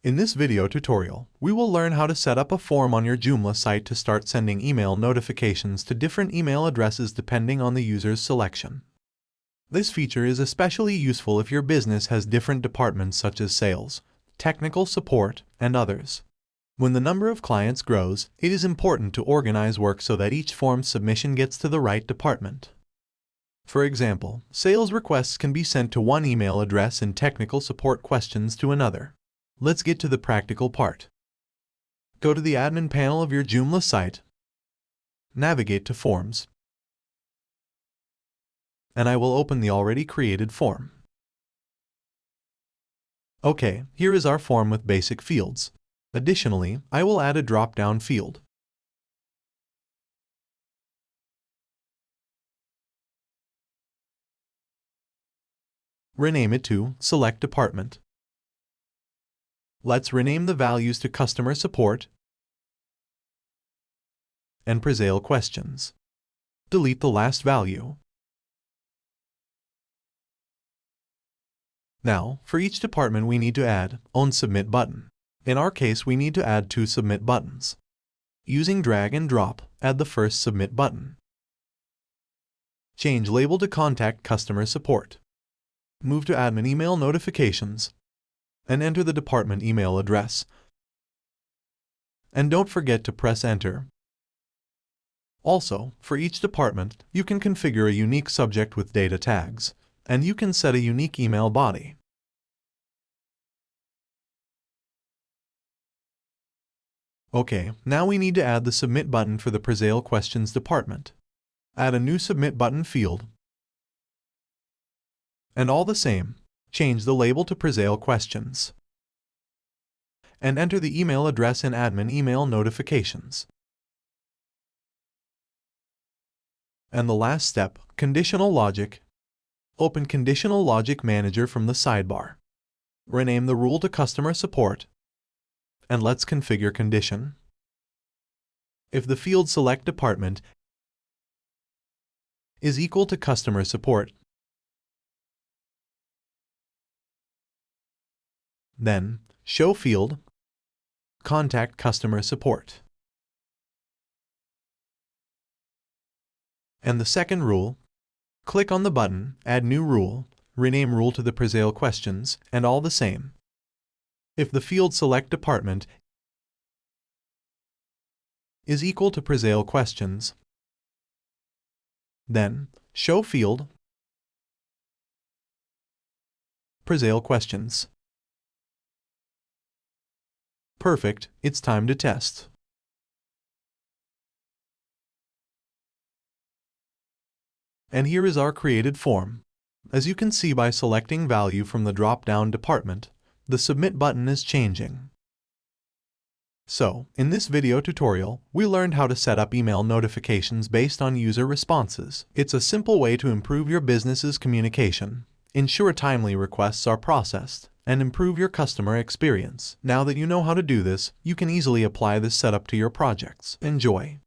In this video tutorial, we will learn how to set up a form on your Joomla site to start sending email notifications to different email addresses depending on the user's selection. This feature is especially useful if your business has different departments such as sales, technical support, and others. When the number of clients grows, it is important to organize work so that each form submission gets to the right department. For example, sales requests can be sent to one email address and technical support questions to another. Let's get to the practical part. Go to the admin panel of your Joomla site, navigate to Forms, and I will open the already created form. Okay, here is our form with basic fields. Additionally, I will add a drop-down field. Rename it to Select Department. Let's rename the values to Customer Support and Presale Questions. Delete the last value. Now, for each department we need to add own submit button. In our case, we need to add 2 submit buttons. Using drag and drop, add the first submit button. Change label to Contact Customer Support. Move to Admin Email Notifications and enter the department email address. And don't forget to press Enter. Also, for each department, you can configure a unique subject with data tags, and you can set a unique email body. Okay, now we need to add the Submit button for the Presale Questions department. Add a new Submit button field. And all the same, change the label to Presale Questions. And enter the email address in Admin Email Notifications. And the last step, Conditional Logic. Open Conditional Logic Manager from the sidebar. Rename the rule to Customer Support. And let's configure condition. If the field Select Department is equal to Customer Support, then show field Contact Customer Support. And the second rule, click on the button, add new rule, rename rule to the Presale Questions, and all the same. If the field Select Department is equal to Presale Questions, then show field Presale Questions. Perfect, it's time to test. And here is our created form. As you can see by selecting value from the drop-down department, the Submit button is changing. So, in this video tutorial, we learned how to set up email notifications based on user responses. It's a simple way to improve your business's communication, ensure timely requests are processed, and improve your customer experience. Now that you know how to do this, you can easily apply this setup to your projects. Enjoy!